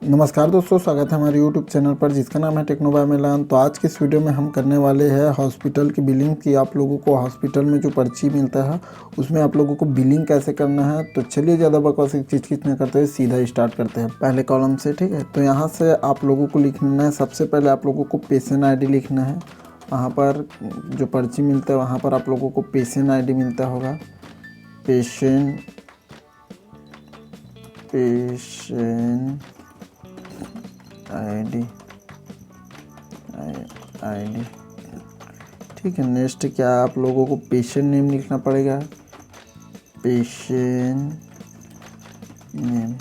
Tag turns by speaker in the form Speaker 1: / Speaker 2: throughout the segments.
Speaker 1: नमस्कार दोस्तों, स्वागत है हमारे YouTube चैनल पर जिसका नाम है टेक्नो बाय मिलन। तो आज के इस वीडियो में हम करने वाले हैं हॉस्पिटल की बिलिंग की। आप लोगों को हॉस्पिटल में जो पर्ची मिलता है उसमें आप लोगों को बिलिंग कैसे करना है। तो चलिए ज़्यादा बकवास किच नहीं करते हुए सीधा स्टार्ट करते हैं पहले कॉलम से। ठीक है, तो यहाँ से आप लोगों को लिखना है, सबसे पहले आप लोगों को पेशेंट ID लिखना है। वहाँ पर जो पर्ची मिलता है वहाँ पर आप लोगों को पेशेंट ID मिलता होगा। पेशेंट आईडी ठीक है। नेक्स्ट क्या आप लोगों को पेशेंट नेम लिखना पड़ेगा। पेशेंट नेम,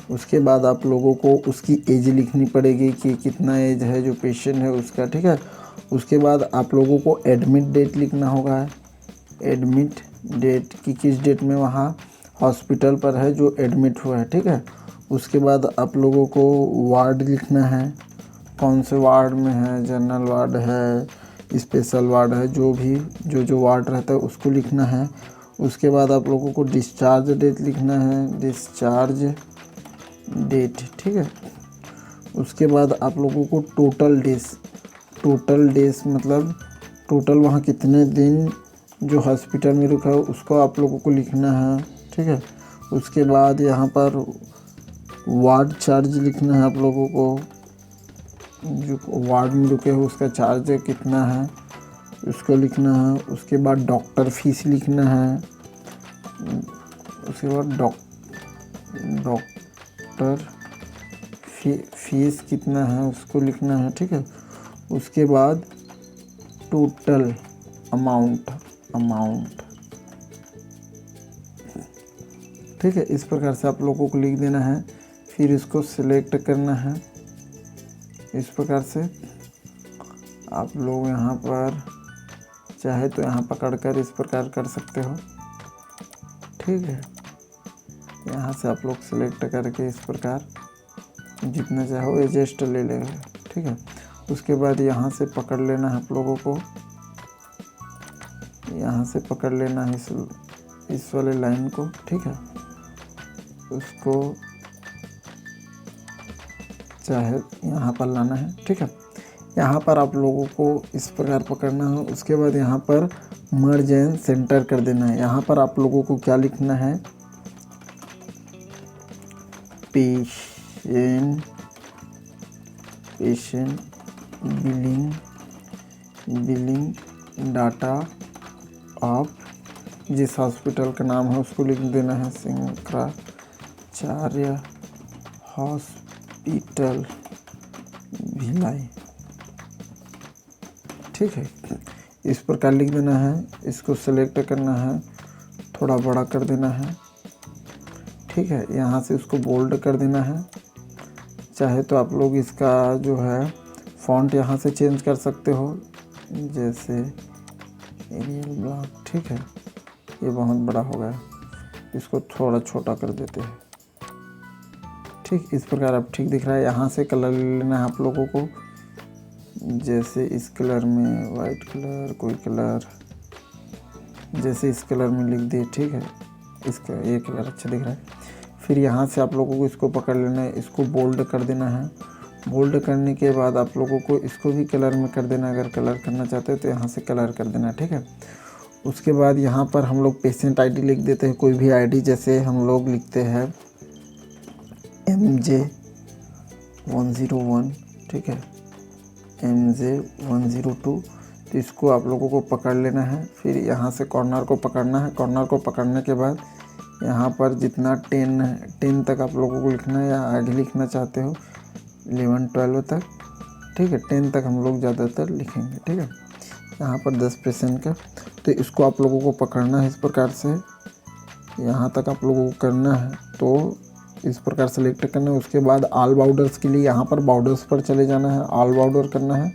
Speaker 1: उसके बाद आप लोगों को उसकी एज लिखनी पड़ेगी कि कितना एज है जो पेशेंट है उसका। ठीक है, उसके बाद आप लोगों को एडमिट डेट लिखना होगा। एडमिट डेट कि किस डेट में वहाँ हॉस्पिटल पर है जो एडमिट हुआ है। ठीक है, उसके बाद आप लोगों को वार्ड लिखना है, कौन से वार्ड में है, जनरल वार्ड है, स्पेशल वार्ड है, जो भी जो वार्ड रहता है उसको लिखना है। उसके बाद आप लोगों को डिस्चार्ज डेट लिखना है, डिस्चार्ज डेट। ठीक है, उसके बाद आप लोगों को टोटल डेज मतलब टोटल वहाँ कितने दिन जो हॉस्पिटल में रुका है उसको आप लोगों को लिखना है। ठीक है, उसके बाद यहाँ पर वार्ड चार्ज लिखना है आप लोगों को, जो वार्ड में रुके हो उसका चार्ज कितना है उसको लिखना है। उसके बाद डॉक्टर फीस लिखना है। उसके बाद डॉक्टर फीस कितना है उसको लिखना है। ठीक है, उसके बाद टोटल अमाउंट ठीक है, इस प्रकार से आप लोगों को लिख देना है। फिर इसको सिलेक्ट करना है। इस प्रकार से आप लोग यहाँ पर चाहे तो यहाँ पकड़कर इस प्रकार कर सकते हो। ठीक है, यहाँ से आप लोग सिलेक्ट करके इस प्रकार जितना चाहो एडजस्ट ले लेंगे। ठीक है, उसके बाद यहाँ से पकड़ लेना है आप लोगों को, यहाँ से पकड़ लेना है इस वाले लाइन को। ठीक है, उसको चाहे यहाँ पर लाना है। ठीक है, यहाँ पर आप लोगों को इस प्रकार पकड़ना है। उसके बाद यहाँ पर मर्ज एंड सेंटर कर देना है। यहाँ पर आप लोगों को क्या लिखना है, पेशेंट बिलिंग डाटा ऑफ, जिस हॉस्पिटल का नाम है उसको लिख देना है, शंकराचार्य हॉस्पिटल भिलाई। ठीक है, इस प्रकार लिख देना है। इसको सेलेक्ट करना है, थोड़ा बड़ा कर देना है। ठीक है, यहाँ से उसको बोल्ड कर देना है। चाहे तो आप लोग इसका जो है फॉन्ट यहाँ से चेंज कर सकते हो, जैसे एरियल ब्लॉक। ठीक है, ये बहुत बड़ा हो गया, इसको थोड़ा छोटा कर देते हैं। ठीक, इस प्रकार अब ठीक दिख रहा है। यहाँ से कलर ले लेना है आप लोगों को, जैसे इस कलर में वाइट कलर, कोई कलर जैसे इस कलर में लिख दिए। ठीक है, इसका ये कलर अच्छा दिख रहा है। फिर यहाँ से आप लोगों को इसको पकड़ लेना है, इसको बोल्ड कर देना है। बोल्ड करने के बाद आप लोगों को इसको भी कलर में कर देना। अगर कलर करना चाहते हो तो यहाँ से कलर कर देना। ठीक है, उसके बाद यहाँ पर हम लोग पेशेंट ID लिख देते हैं, कोई भी ID, जैसे हम लोग लिखते हैं MJ101। ठीक है, MJ102। तो इसको आप लोगों को पकड़ लेना है। फिर यहाँ से कॉर्नर को पकड़ना है। कॉर्नर को पकड़ने के बाद यहाँ पर जितना 10 तक आप लोगों को लिखना है, या आगे लिखना चाहते हो 11-12 तक। ठीक है, 10 तक हम लोग ज़्यादातर लिखेंगे। ठीक है, यहाँ पर 10 पेशेंट का, तो इसको आप लोगों को पकड़ना है इस प्रकार से, यहाँ तक आप लोगों को करना है। तो इस प्रकार सेलेक्ट करना है। उसके बाद ऑल बॉर्डर्स के लिए यहाँ पर बॉर्डर्स पर चले जाना है, ऑल बॉर्डर करना है।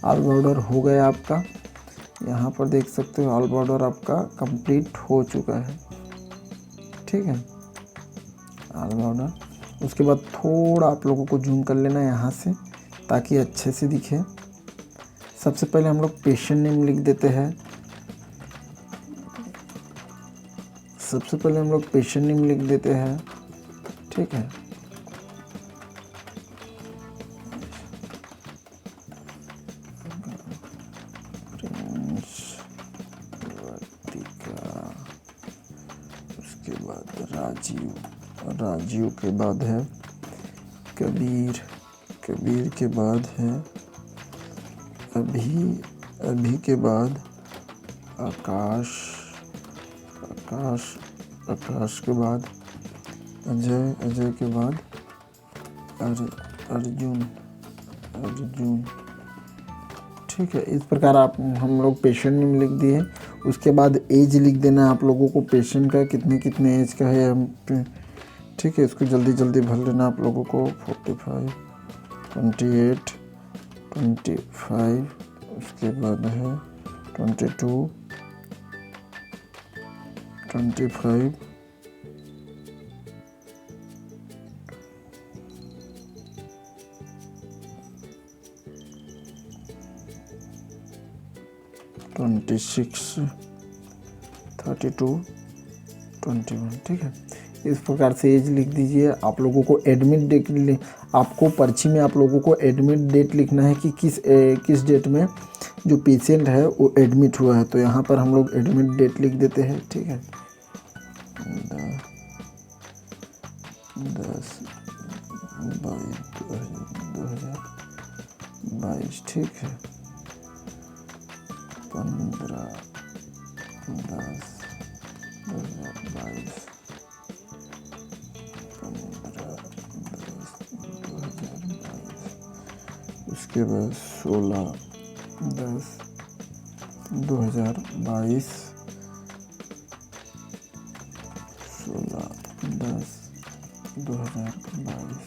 Speaker 1: ऑल बॉर्डर हो गया आपका, यहाँ पर देख सकते हो ऑल बॉर्डर आपका कंप्लीट हो चुका है। ठीक है, ऑल बॉर्डर। उसके बाद थोड़ा आप लोगों को जूम कर लेना है यहाँ से, ताकि अच्छे से दिखे। सबसे पहले हम लोग पेशेंट नेम लिख देते हैं। ठीक है, राजीव के बाद है कबीर, कबीर के बाद है अभी के बाद आकाश के बाद अजय के बाद अर्जुन। ठीक है, इस प्रकार हम लोग पेशेंट नेम लिख दिए। उसके बाद एज लिख देना है आप लोगों को, पेशेंट का कितने एज का है हम। ठीक है, इसको जल्दी भर लेना आप लोगों को। 45, 28, 25, उसके बाद है 22, 25, 26, 32, 21। ठीक है, इस प्रकार से एज लिख दीजिए। आप लोगों को एडमिट डेट, आपको पर्ची में आप लोगों को एडमिट डेट लिखना है कि किस डेट में जो पेशेंट है वो एडमिट हुआ है। तो यहाँ पर हम लोग एडमिट डेट लिख देते हैं। ठीक है, 10/22/2022। ठीक है, 15/10/2022, 15/10/2022। उसके बाद 16/10/2022, 16/10/2022, 17/10/2022,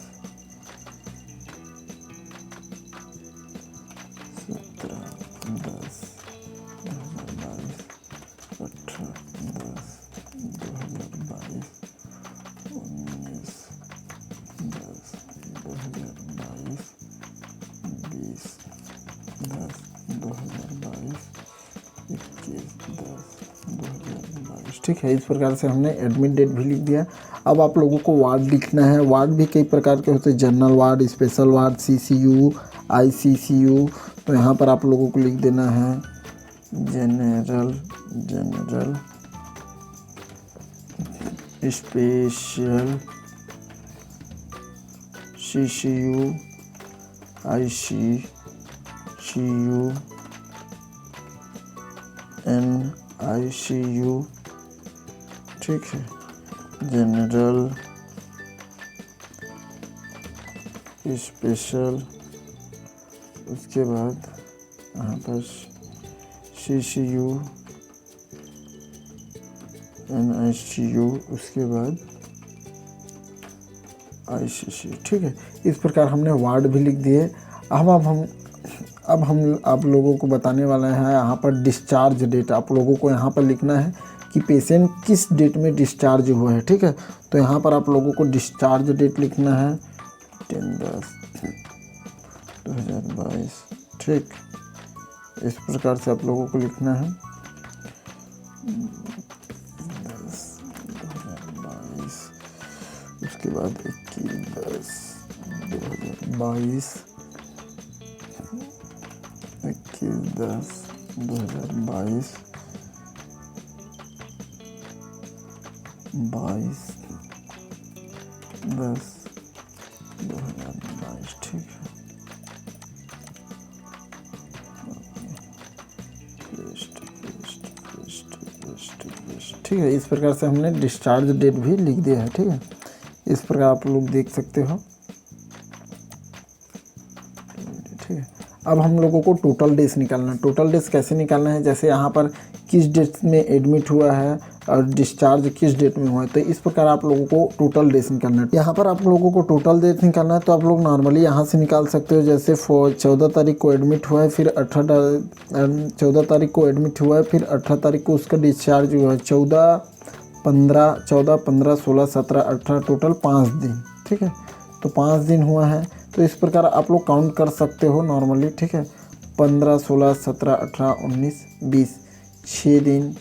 Speaker 1: 18/10/2022, 19/10/2022, 20/10/2022, 21/10/2022। ठीक है, इस प्रकार से हमने एडमिट डेट भी लिख दिया। अब आप लोगों को वार्ड लिखना है। वार्ड भी कई प्रकार के होते हैं, general ward, special ward, CCU, ICCU। तो यहाँ पर आप लोगों को लिख देना है general, special, CCU, ICCU, NICU। ठीक है, जनरल, स्पेशल, उसके बाद यहाँ पर CCU, NICU, उसके बाद ICC। ठीक है, इस प्रकार हमने वार्ड भी लिख दिए। अब हम आप लोगों को बताने वाले हैं यहाँ पर डिस्चार्ज डेट। आप लोगों को यहाँ पर लिखना है कि पेशेंट किस डेट में डिस्चार्ज हुआ है। ठीक है, तो यहाँ पर आप लोगों को डिस्चार्ज डेट लिखना है 10/10/2022। ठीक, इस प्रकार से आप लोगों को लिखना है 10/10/2022। उसके बाद 21/10/2022, 21/10/2022, 22/10/2022। ठीक है, ठीक है, इस प्रकार से हमने डिस्चार्ज डेट भी लिख दिया है। ठीक है, इस प्रकार आप लोग देख सकते हो। ठीक है, अब हम लोगों को टोटल डेज निकालना है। टोटल डेज कैसे निकालना है, जैसे यहाँ पर किस डेट में एडमिट हुआ है और डिस्चार्ज किस डेट में हुआ है, तो इस प्रकार आप लोगों को टोटल डेज निकालना है। यहाँ पर आप लोगों को टोटल डेज निकालना है, तो आप लोग नॉर्मली यहाँ से निकाल सकते हो। जैसे 14 तारीख को एडमिट हुआ है, फिर 14 तारीख को एडमिट हुआ है, फिर 18 तारीख को उसका डिस्चार्ज हुआ है। 14, 15, 16, 17, 18, टोटल 5 दिन। ठीक है, तो 5 दिन हुआ है। तो इस प्रकार आप लोग काउंट कर सकते हो नॉर्मली। ठीक है, 15, 16, 17, 18, 19, 20, 6 दिन।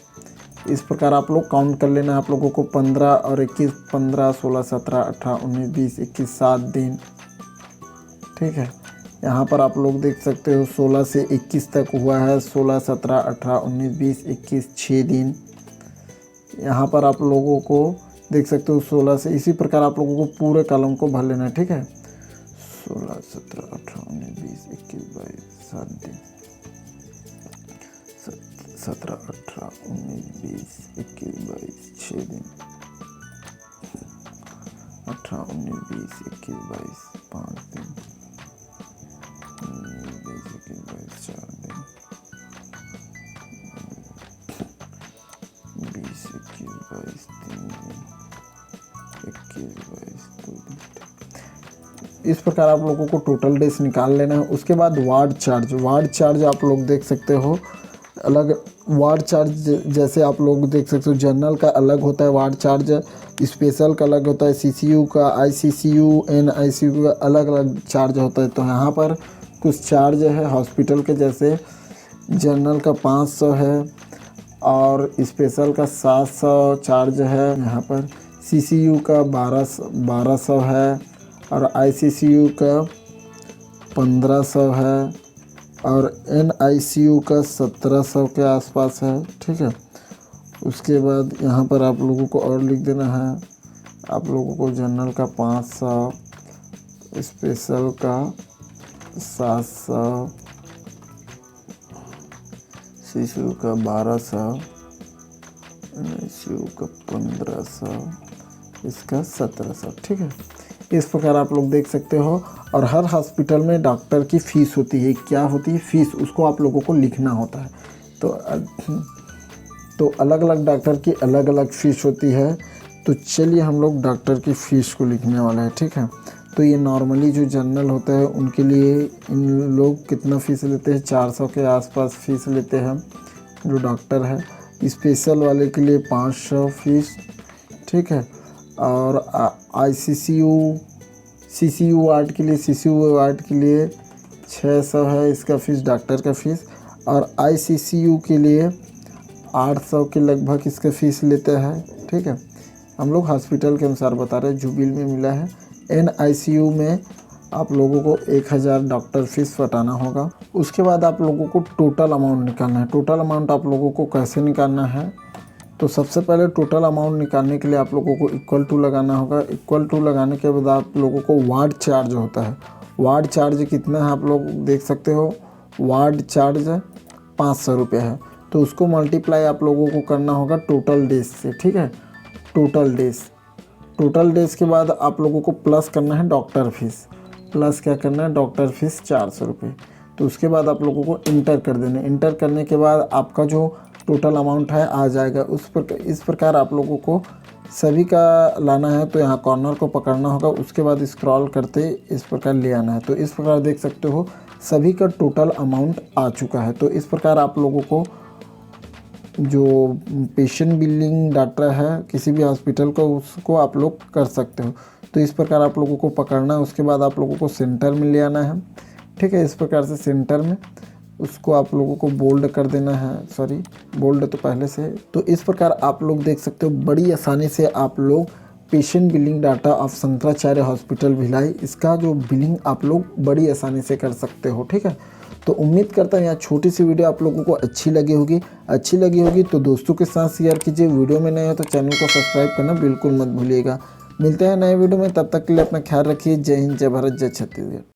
Speaker 1: इस प्रकार आप लोग काउंट कर लेना। आप लोगों को 15 और 21, 15, 16, 17, 18, 19, 20, 21, 7 दिन। ठीक है, यहाँ पर आप लोग देख सकते हो 16 से 21 तक हुआ है। 16, 17, 18, 19, 20, 21, 6 दिन। यहाँ पर आप लोगों को देख सकते हो 16 से। इसी प्रकार आप लोगों को पूरे कॉलम को भर लेना है, ठीक है। 16, 17, 18, 19, 20, 21, 22, 7 दिन, 17, 18, 19, 20, 21, 22, 6 दिन, 18, 19, 20, 21, 22, 5 दिन, 19, 20, 21, 22, 4 दिन, 20, 21, 22, 3 दिन, 21, 22, 2 दिन। इस प्रकार आप लोगों को टोटल डेज निकाल लेना है। उसके बाद वार्ड चार्ज आप लोग देख सकते हो अलग। वार्ड चार्ज जैसे आप लोग देख सकते हो, जनरल का अलग होता है वार्ड चार्ज, स्पेशल का अलग होता है, सीसीयू का, आईसीसीयू, एनआईसीयू का अलग अलग चार्ज होता है। तो यहाँ पर कुछ चार्ज है हॉस्पिटल के, जैसे जनरल का 500 है और स्पेशल का 700 चार्ज है। यहाँ पर सीसीयू का 1200 है और आईसीसीयू का 1500 है और एनआईसीयू का 1700 के आसपास है, ठीक है। उसके बाद यहाँ पर आप लोगों को और लिख देना है, आप लोगों को जनरल का 500, स्पेशल का 700, सीसीयू का 1200, एनआईसीयू का 1500, इसका 1700, ठीक है। इस प्रकार आप लोग देख सकते हो। और हर हॉस्पिटल में डॉक्टर की फ़ीस होती है। क्या होती है फ़ीस, उसको आप लोगों को लिखना होता है। तो अलग अलग डॉक्टर की अलग अलग फ़ीस होती है। तो चलिए हम लोग डॉक्टर की फ़ीस को लिखने वाला है, ठीक है। तो ये नॉर्मली जो जनरल होता है उनके लिए इन लोग कितना फ़ीस लेते हैं, 400 के आसपास फ़ीस लेते हैं जो डॉक्टर है। स्पेशल वाले के लिए 500 फ़ीस, ठीक है। और सीसीयू वार्ड के लिए 600 है इसका फ़ीस, डॉक्टर का फ़ीस। और आईसीसीयू के लिए 800 के लगभग इसका फ़ीस लेते हैं, ठीक है। हम लोग हॉस्पिटल के अनुसार बता रहे हैं जो बिल में मिला है। एनआईसीयू में आप लोगों को 1000 डॉक्टर फ़ीस पटाना होगा। उसके बाद आप लोगों को टोटल अमाउंट निकालना है। टोटल अमाउंट आप लोगों को कैसे निकालना है, तो सबसे पहले टोटल अमाउंट निकालने के लिए आप लोगों को इक्वल टू लगाना होगा। इक्वल टू लगाने के बाद आप लोगों को वार्ड चार्ज होता है। वार्ड चार्ज कितना है आप लोग देख सकते हो, वार्ड चार्ज 500 रुपये है। तो उसको मल्टीप्लाई आप लोगों को करना होगा टोटल डेज से, ठीक है। टोटल डेज के बाद आप लोगों को प्लस करना है डॉक्टर फीस। प्लस क्या करना है, डॉक्टर फीस 400 रुपये। तो उसके बाद आप लोगों को इंटर कर देना। इंटर करने के बाद आपका जो टोटल अमाउंट है आ जाएगा। इस प्रकार आप लोगों को सभी का लाना है। तो यहाँ कॉर्नर को पकड़ना होगा, उसके बाद स्क्रॉल करते इस प्रकार ले आना है। तो इस प्रकार देख सकते हो सभी का टोटल अमाउंट आ चुका है। तो इस प्रकार आप लोगों को जो पेशेंट बिलिंग डाटा है किसी भी हॉस्पिटल का, उसको आप लोग कर सकते हो। तो इस प्रकार आप लोगों को पकड़ना है। उसके बाद आप लोगों को सेंटर में ले आना है, ठीक है। इस प्रकार से सेंटर में उसको आप लोगों को बोल्ड कर देना है, सॉरी बोल्ड तो पहले से। तो इस प्रकार आप लोग देख सकते हो बड़ी आसानी से आप लोग patient billing data of Shankaracharya hospital Bhilai, इसका जो बिलिंग आप लोग बड़ी आसानी से कर सकते हो, ठीक है। तो उम्मीद करता हूँ यह छोटी सी वीडियो आप लोगों को अच्छी लगी होगी। तो दोस्तों के साथ शेयर कीजिए। वीडियो में नए हो तो चैनल को सब्सक्राइब करना बिल्कुल मत भूलिएगा। मिलते हैं नए वीडियो में, तब तक के लिए अपना ख्याल रखिए। जय हिंद, जय भारत, जय छत्तीसगढ़।